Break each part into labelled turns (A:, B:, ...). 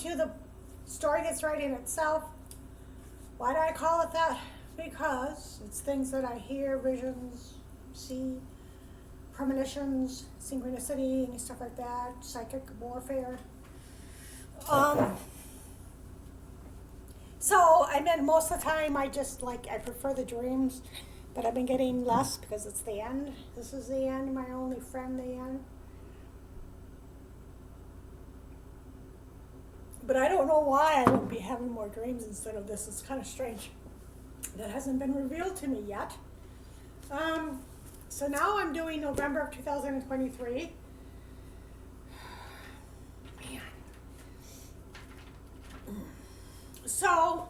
A: to the Story Gets Writing Itself. Why do I call it that? Because it's things that I hear, visions, see, premonitions, synchronicity, and stuff like that, psychic warfare. So I mean, most of the time I prefer the dreams, but I've been getting less because it's the end. This is the end, my only friend, the end. But I don't know why I would be having more dreams instead of this. It's kind of strange. That hasn't been revealed to me yet. So now I'm doing November of 2023. Man. So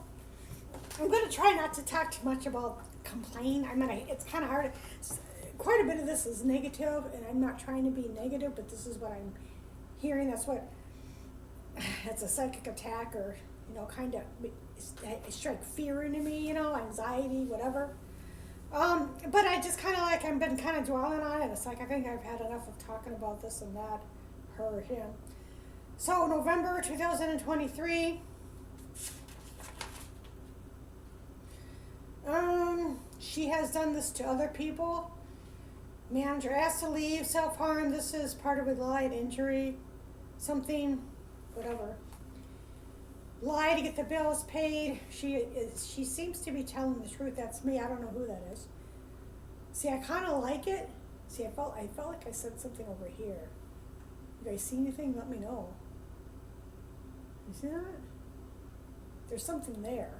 A: I'm going to try not to talk too much about complain. I mean, it's kind of hard. Quite a bit of this is negative, and I'm not trying to be negative, but this is what I'm hearing. It's a psychic attack, or kind of strike fear into me, anxiety, whatever. But I just kind of I've been kind of dwelling on it. It's like I think I've had enough of talking about this and that, her, him. So November 2023. She has done this to other people. Manager asked to leave, self-harm. This is part of a lied injury, something, whatever. Lie to get the bills paid. She seems to be telling the truth. That's me. I don't know who that is. See, I kind of like it. See, I felt like I said something over here. You guys see anything? Let me know. You see that? There's something there.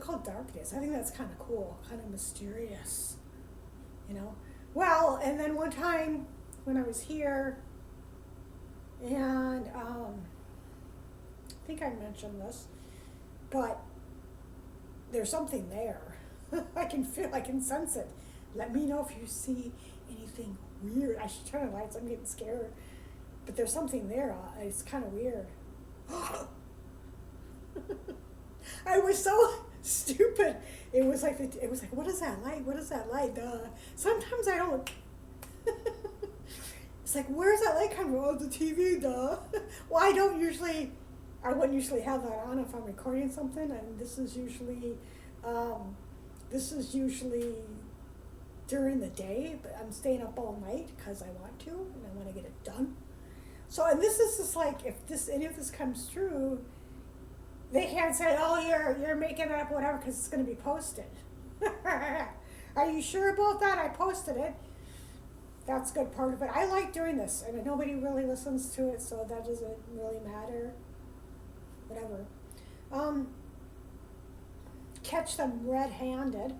A: Called darkness. I think that's kind of cool, kind of mysterious. Well, and then one time when I was here, and I think I mentioned this, but there's something there. I can sense it. Let me know if you see anything weird. I should turn the lights. I'm getting scared. But there's something there. It's kind of weird. I was so stupid. It was like, what is that light? What is that light? Duh. Sometimes I don't. It's like, where's that light coming from? Oh, the TV, duh. Well, I wouldn't usually have that on if I'm recording something, and this is usually during the day, but I'm staying up all night because I want to, and I want to get it done. So, and this is just like, if any of this comes true, they can't say, oh, you're making it up, whatever, because it's going to be posted. Are you sure about that? I posted it. That's a good part of it. I like doing this. I mean, nobody really listens to it, so that doesn't really matter. Whatever. Catch them red-handed.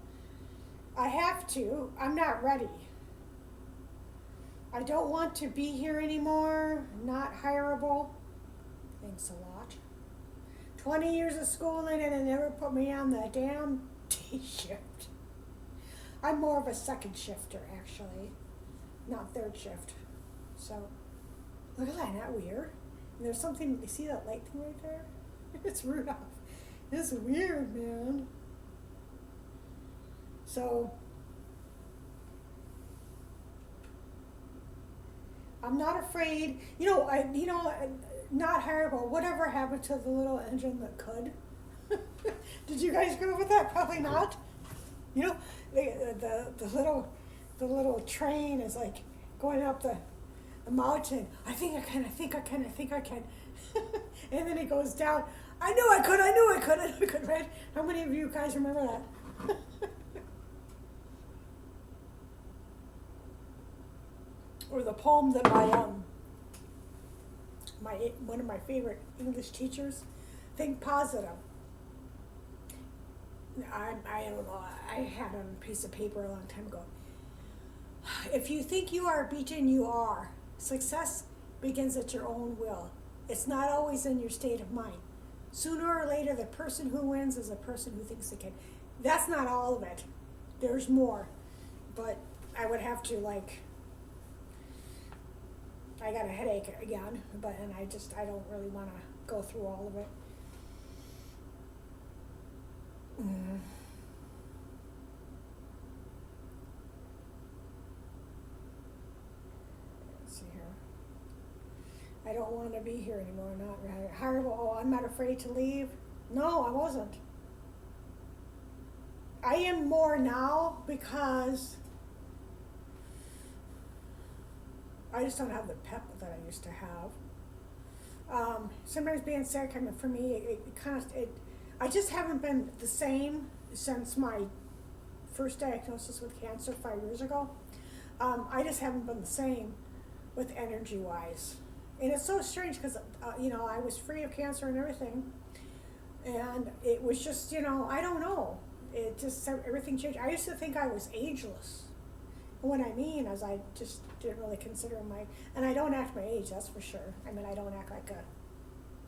A: I have to. I'm not ready. I don't want to be here anymore. Not hireable. Thanks a lot. 20 years of schooling and they never put me on the damn T-shift. I'm more of a second shifter, actually. Not third shift. So, look at that, isn't that weird? And there's something, you see that light thing right there? It's Rudolph. It's weird, man. So, I'm not afraid. Not hireable. Whatever happened to the little engine that could? Did you guys go with that? Probably not. The little train is like going up the mountain. I think I can. And then it goes down. I knew I could, right? How many of you guys remember that? Or the poem that one of my favorite English teachers, Think Positive. I don't know, I had on a piece of paper a long time ago. If you think you are beaten, you are. Success begins at your own will. It's not always in your state of mind. Sooner or later, the person who wins is the person who thinks they can. That's not all of it. There's more. But I would have to I got a headache again, and I don't really want to go through all of it. Let's see here. I don't want to be here anymore. Not right. Horrible. Oh, I'm not afraid to leave. No, I wasn't. I am more now because I just don't have the pep that I used to have. Sometimes being sick, I mean, for me, I just haven't been the same since my first diagnosis with cancer 5 years ago. I just haven't been the same with energy-wise. And it's so strange because, I was free of cancer and everything. And it was just, I don't know. It just, everything changed. I used to think I was ageless. And what I mean is I just didn't really consider and I don't act my age, that's for sure. I mean, I don't act like a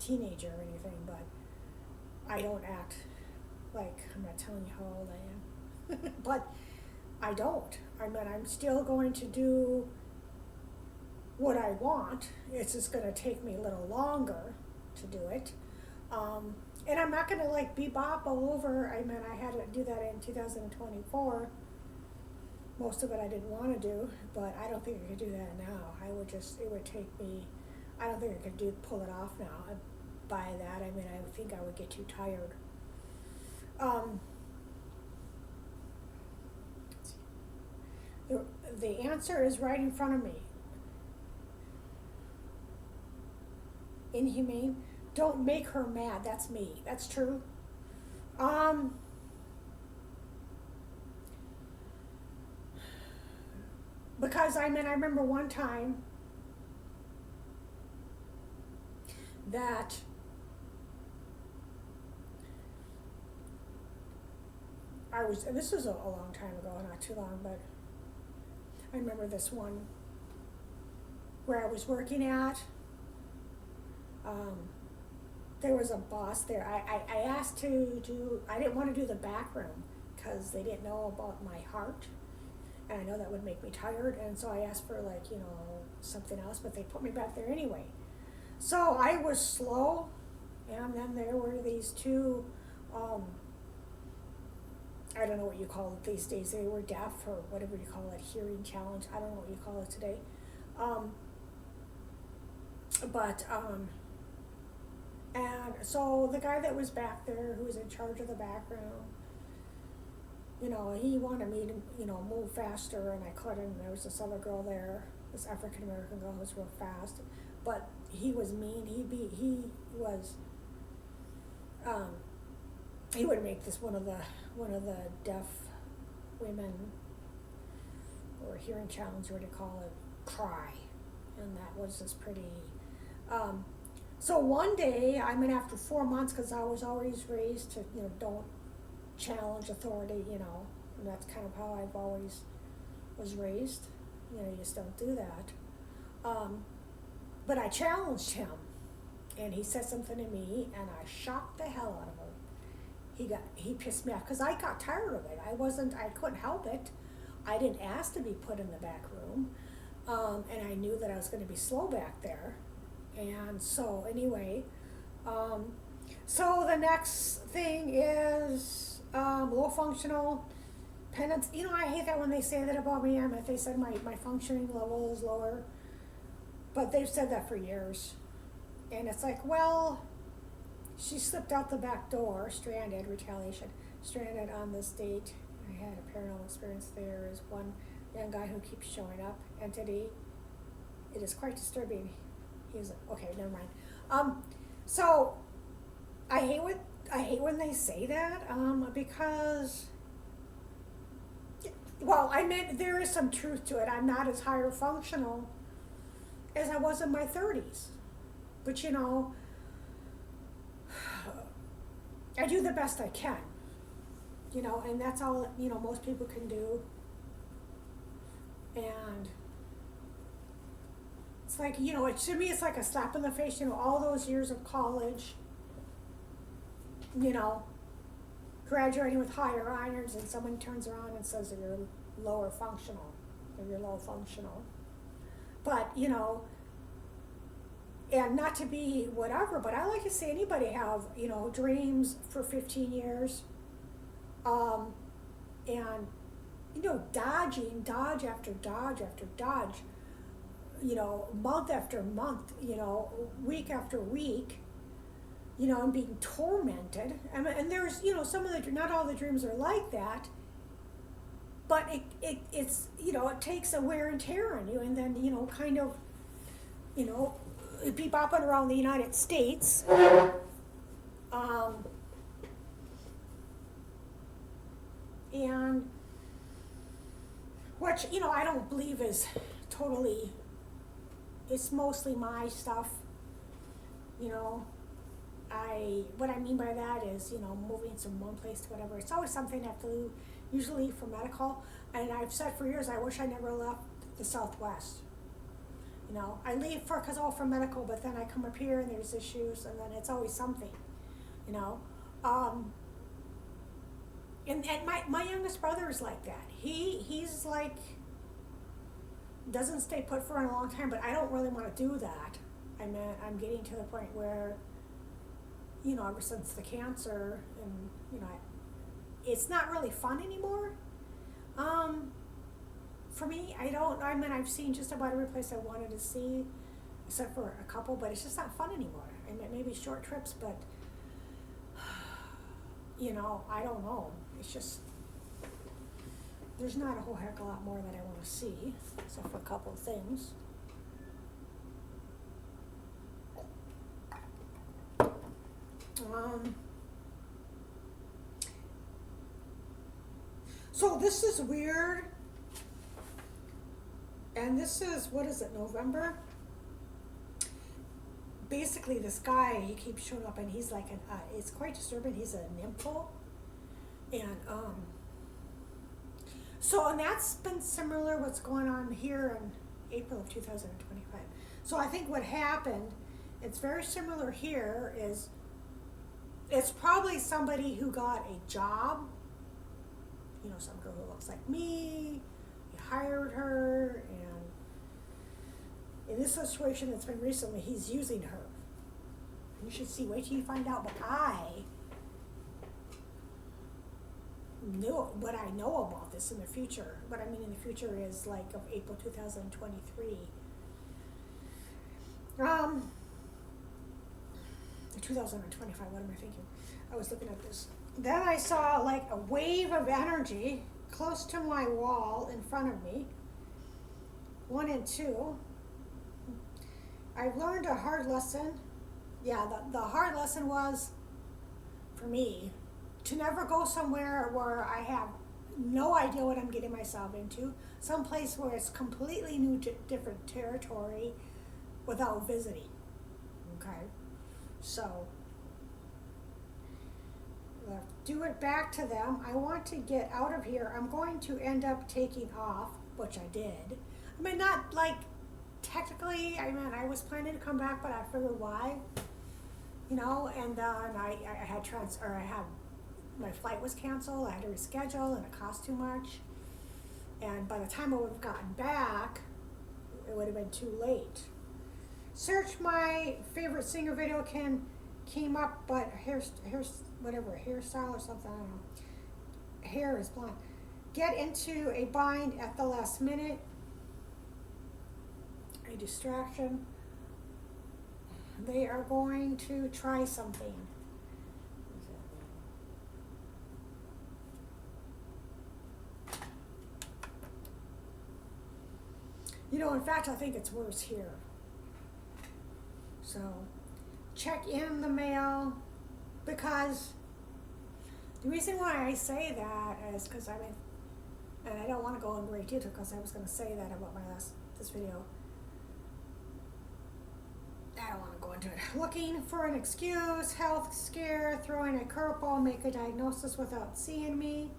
A: teenager or anything, but I don't act like, I'm not telling you how old I am. But I don't. I mean, I'm still going to do what I want. It's just going to take me a little longer to do it. And I'm not going to like bebop all over. I mean, I had to do that in 2024. Most of it I didn't want to do, but I don't think I could do that now. It would take me, I don't think I could pull it off now. By that, I mean, I would think I would get too tired. The answer is right in front of me. Inhumane. Don't make her mad. That's me. That's true. Because I remember one time that and this was a long time ago, not too long, but I remember this one where I was working at. There was a boss there. I asked to do, I didn't want to do the back room because they didn't know about my heart. And I know that would make me tired. And so I asked for something else, but they put me back there anyway. So I was slow. And then there were these two, I don't know what you call it these days. They were deaf or whatever you call it, hearing challenge. I don't know what you call it today. And so the guy that was back there, who was in charge of the back room, he wanted me to, move faster, and I couldn't. There was this other girl there, this African American girl who was real fast, but he was mean. He would make this one of the deaf women or hearing challenge, what do you call it, cry, and that was just pretty. So one day, after 4 months, because I was always raised to, don't challenge authority, and that's kind of how I've always was raised. You just don't do that. But I challenged him, and he said something to me, and I shocked the hell out of him. He pissed me off, because I got tired of it. I couldn't help it. I didn't ask to be put in the back room, and I knew that I was going to be slow back there. And so anyway, so the next thing is low functional penance. I hate that when they say that about me. If they said my functioning level is lower, but they've said that for years. And it's like, well, she slipped out the back door, stranded, retaliation, stranded on this date. I had a paranormal experience. There is one young guy who keeps showing up, entity. It is quite disturbing. He's like, okay, never mind. So I hate when they say that, because, well, there is some truth to it. I'm not as higher functional as I was in my 30s, but I do the best I can, and that's all most people can do. And it's like, to me, it's like a slap in the face, all those years of college, graduating with higher honors, and someone turns around and says that you're lower functional, or you're low functional. But, and not to be whatever, but I like to see anybody have, dreams for 15 years, and, dodge after dodge after dodge. month after month, week after week, and being tormented. And there's, some of not all the dreams are like that, but it's, it takes a wear and tear on you, and then, kind of, be bopping around the United States. And which, I don't believe is totally, it's mostly my stuff, what I mean by that is, moving from one place to whatever. It's always something I have to do, usually for medical. And I've said for years, I wish I never left the Southwest. I leave for medical, but then I come up here and there's issues, and then it's always something, And my youngest brother is like that. He's like, doesn't stay put for a long time, but I don't really want to do that. I'm getting to the point where, ever since the cancer, and, it's not really fun anymore. For me, I've seen just about every place I wanted to see, except for a couple, but it's just not fun anymore. Maybe short trips, but, I don't know. It's just, there's not a whole heck of a lot more that I want to see, except for a couple of things. So this is weird, and this is, what is it, November? Basically, this guy, he keeps showing up, and he's like it's quite disturbing. He's a nympho, and and that's been similar. What's going on here in April of 2025. So I think what happened, it's very similar here. Is it's probably somebody who got a job. Some girl who looks like me. He hired her, and in this situation that's been recently, he's using her. You should see, wait till you find out, but I know about this in the future. What I mean in the future is like of April 2023. 2025, what am I thinking? I was looking at this. Then I saw like a wave of energy close to my wall in front of me. 1 and 2. I've learned a hard lesson. Yeah, the hard lesson was, for me, to never go somewhere where I have no idea what I'm getting myself into. Someplace where it's completely new, different territory without visiting. Okay? So, do it back to them. I want to get out of here. I'm going to end up taking off, which I did. Not like technically, I was planning to come back, but I figured why, and I had my flight was canceled. I had to reschedule, and it cost too much. And by the time I would have gotten back, it would have been too late. Search my favorite singer video came up, but hairstyle or something, I don't know. Hair is blonde. Get into a bind at the last minute. A distraction. They are going to try something. In fact, I think it's worse here. So, check in the mail, because the reason why I say that is because and I don't want to go in great detail because I was going to say that about this video. I don't want to go into it. Looking for an excuse, health scare, throwing a curveball, make a diagnosis without seeing me.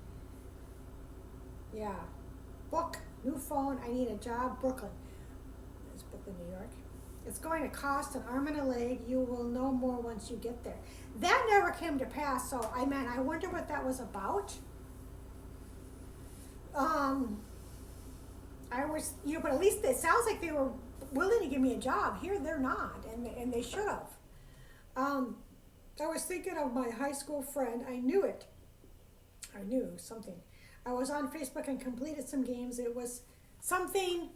A: Yeah. Book, new phone, I need a job, Brooklyn. It's Brooklyn, New York. It's going to cost an arm and a leg. You will know more once you get there. That never came to pass, so I wonder what that was about. I was, but at least it sounds like they were willing to give me a job. Here they're not, and they should have. I was thinking of my high school friend. I knew it. I knew something. I was on Facebook and completed some games. It was something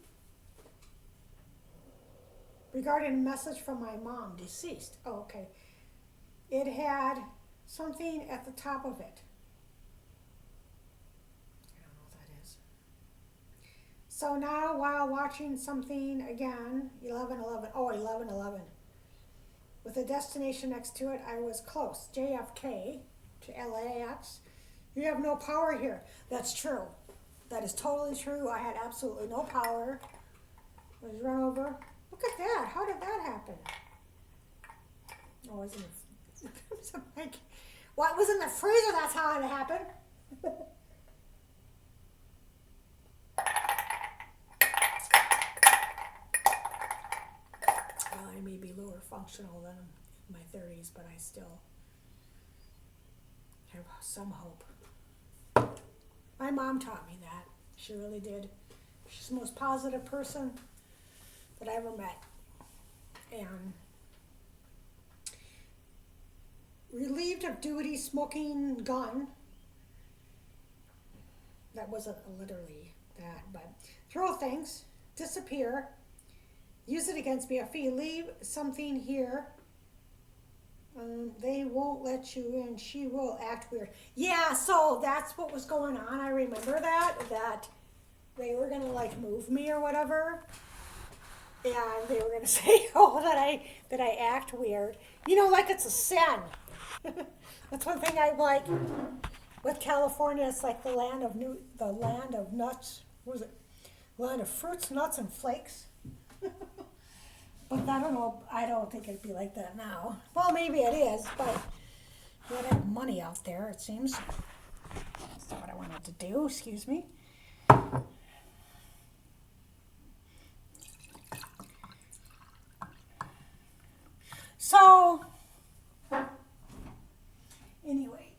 A: regarding a message from my mom, deceased. Oh, okay. It had something at the top of it. I don't know what that is. So now, while watching something again, 11:11. Oh, 11:11. With a destination next to it, I was close. JFK to LAX. You have no power here. That's true. That is totally true. I had absolutely no power. I was run over. Look at that. How did that happen? Oh, it was in the, well, it was in the freezer. That's how it happened. Well, I may be lower functional than in my 30s, but I still have some hope. My mom taught me that. She really did. She's the most positive person that I ever met. And relieved of duty, smoking gun. That wasn't literally that, but throw things, disappear, use it against me. If you leave something here, they won't let you in. She will act weird. Yeah, so that's what was going on. I remember that they were gonna like move me or whatever, and they were gonna say, oh, that I act weird. You know, like it's a sin. That's one thing I like with California. It's like the land of nuts. What was it? Land of fruits, nuts, and flakes. But I don't know. I don't think it'd be like that now. Well, maybe it is, but you gotta have money out there. It seems. That's not what I wanted to do. Excuse me. So, anyway.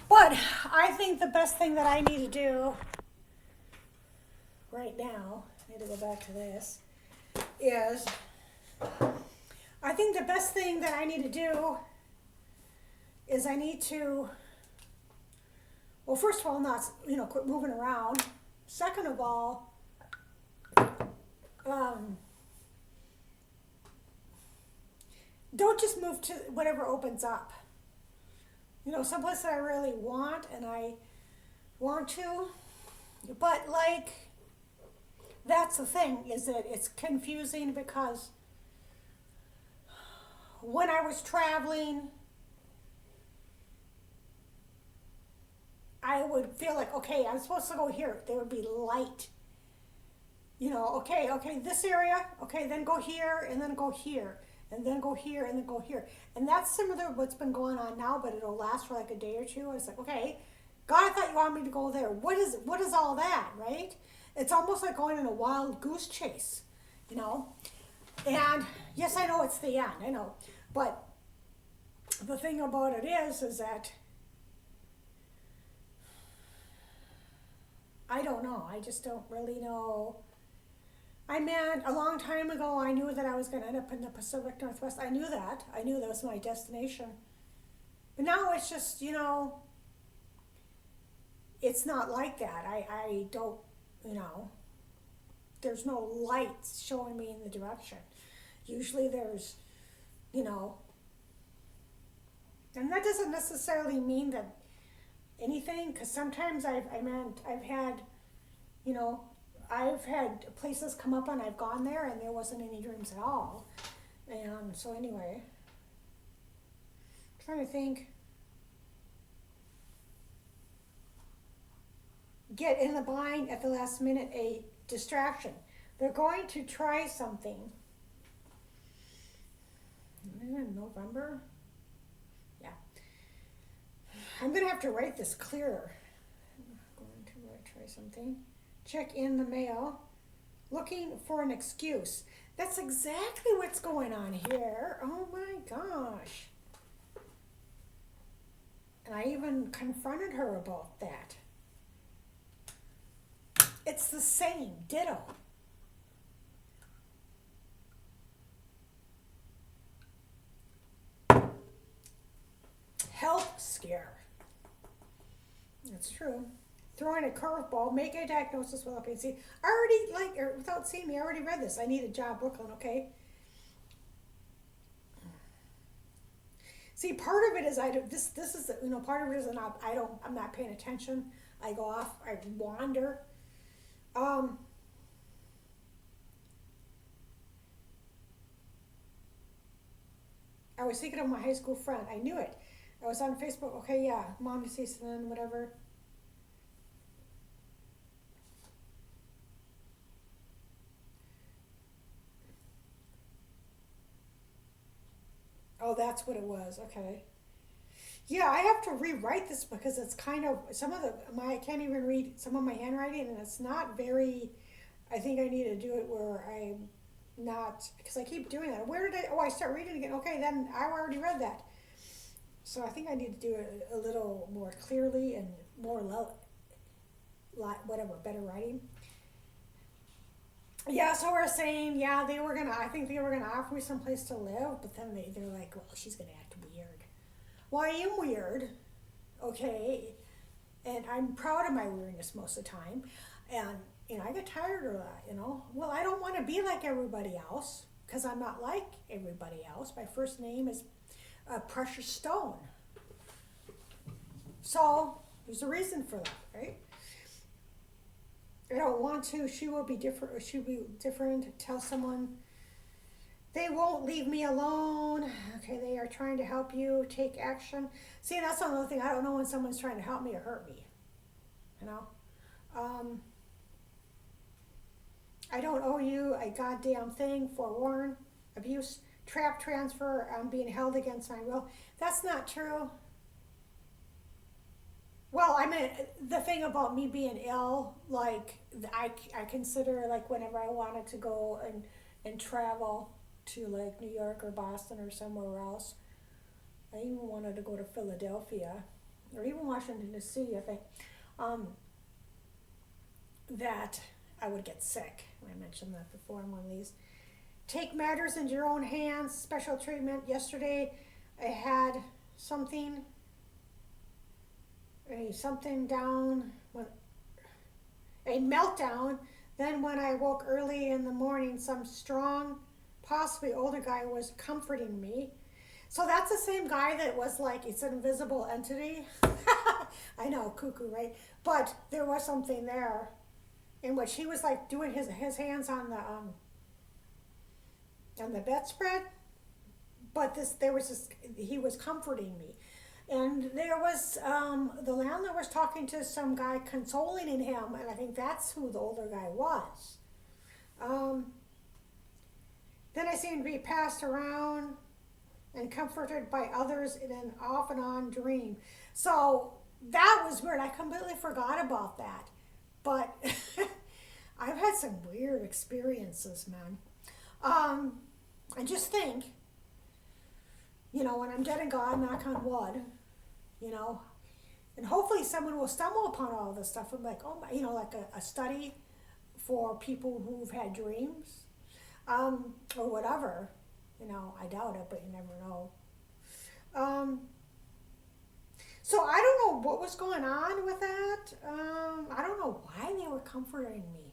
A: But I think the best thing that I need to do right now, I need to go back to this, is I think the best thing that I need to do is I need to, well, first of all, not, quit moving around. Second of all, don't just move to whatever opens up. Someplace that I really want and I want to, but like, that's the thing, is that it's confusing because when I was traveling, I would feel like, okay, I'm supposed to go here. There would be light. Okay, this area, okay, then go here, and then go here, and then go here, and then go here. And that's similar to what's been going on now, but it'll last for like a day or two. I was like, okay, God, I thought you wanted me to go there. What is all that, right? It's almost like going in a wild goose chase, And yes, I know it's the end, I know. But the thing about it is that I don't know. I just don't really know. I mean, a long time ago, I knew that I was going to end up in the Pacific Northwest. I knew that. I knew that was my destination. But now it's just, it's not like that. I don't, there's no lights showing me in the direction. Usually there's, and that doesn't necessarily mean that anything, because sometimes I've had, I've had places come up and I've gone there and there wasn't any dreams at all. And so anyway, I'm trying to think. Get in the bind at the last minute, a distraction. They're going to try something. In November? Yeah. I'm going to have to write this clearer. I'm going to try something. Check in the mail. Looking for an excuse. That's exactly what's going on here. Oh my gosh. And I even confronted her about that. It's the same, ditto. Health scare. That's true. throwing a curveball, make a diagnosis without being seen. I already, like, or without seeing me, I already read this. I need a job, Brooklyn, okay? See, part of it is this is, part of it is I'm not paying attention. I go off, I wander. Um, I was thinking of my high school friend. I knew it. I was on Facebook. Okay, yeah, mom, you see something, whatever. Oh, that's what it was. Okay. Yeah, I have to rewrite this because it's kind of I can't even read some of my handwriting, and it's not very. I think I need to do it where I'm not, because I keep doing that. Where did I? Oh, I start reading again. Okay, then I already read that. So I think I need to do it a little more clearly and more whatever, better writing. Yeah, so we're saying, yeah, I think they were gonna offer me some place to live, but then they're like, well, she's gonna act weird. Well, I am weird, okay, and I'm proud of my weirdness most of the time, and, I get tired of that. Well, I don't want to be like everybody else, because I'm not like everybody else. My first name is Precious Stone. So, there's a reason for that, right? I don't want to. She will be different. Or she'll be different. Tell someone they won't leave me alone. Okay, they are trying to help you take action. See, that's another thing. I don't know when someone's trying to help me or hurt me. You know, I don't owe you a goddamn thing. Forewarn, abuse, trap, transfer. I'm being held against my will. That's not true. Well, I mean, the thing about me being ill, like, I consider, like, whenever I wanted to go and travel to, like, New York or Boston or somewhere else, I even wanted to go to Philadelphia or even Washington, D.C., I think, um, that I would get sick. I mentioned that before in one of these. Take matters into your own hands, special treatment. Yesterday, I had something down, a meltdown. Then when I woke early in the morning, some strong, possibly older guy was comforting me. So that's the same guy that was like, it's an invisible entity. I know, cuckoo, right? But there was something there in which he was like doing his hands on the bedspread. But he was comforting me. And there was, the landlord was talking to some guy, consoling him, and I think that's who the older guy was. Then I seemed to be passed around and comforted by others in an off and on dream. So that was weird. I completely forgot about that. But I've had some weird experiences, man. And just think, when I'm dead and gone, knock on wood, and hopefully someone will stumble upon all this stuff and like, oh my, like a study for people who've had dreams, or whatever. I doubt it, but you never know. So I don't know what was going on with that. I don't know why they were comforting me.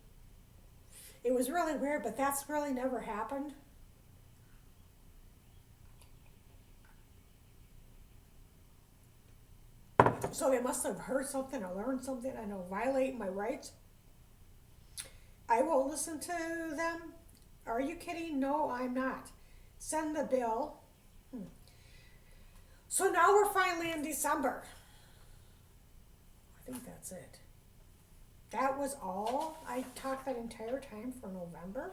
A: It was really weird, but that's really never happened. So they must have heard something or learned something. I know, violate my rights. I won't listen to them. Are you kidding? No, I'm not. Send the bill. So now we're finally in December. I think that's it. That was all I talked that entire time for November.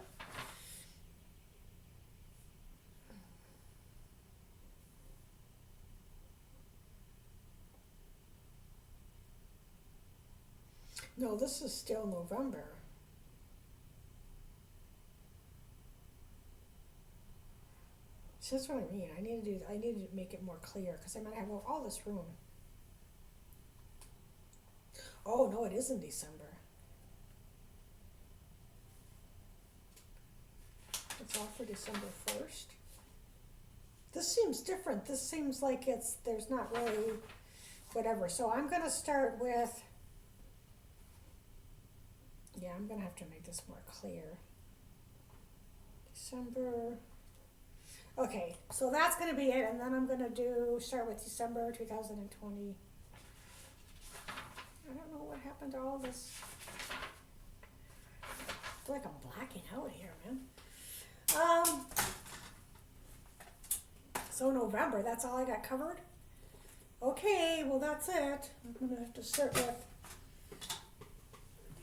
A: No, this is still November. So that's what I mean. I need to make it more clear because I might have all this room. Oh no, it is in December. It's all for December 1st. This seems different. This seems like there's not really whatever. So I'm gonna start with Yeah, I'm gonna have to make this more clear. December. Okay, so that's gonna be it, and then I'm gonna start with December 2020. I don't know what happened to all this. I feel like I'm blacking out here, man. So November, that's all I got covered? Okay, well that's it. I'm gonna have to start with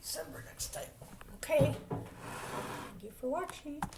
A: December next time. Okay. Thank you for watching.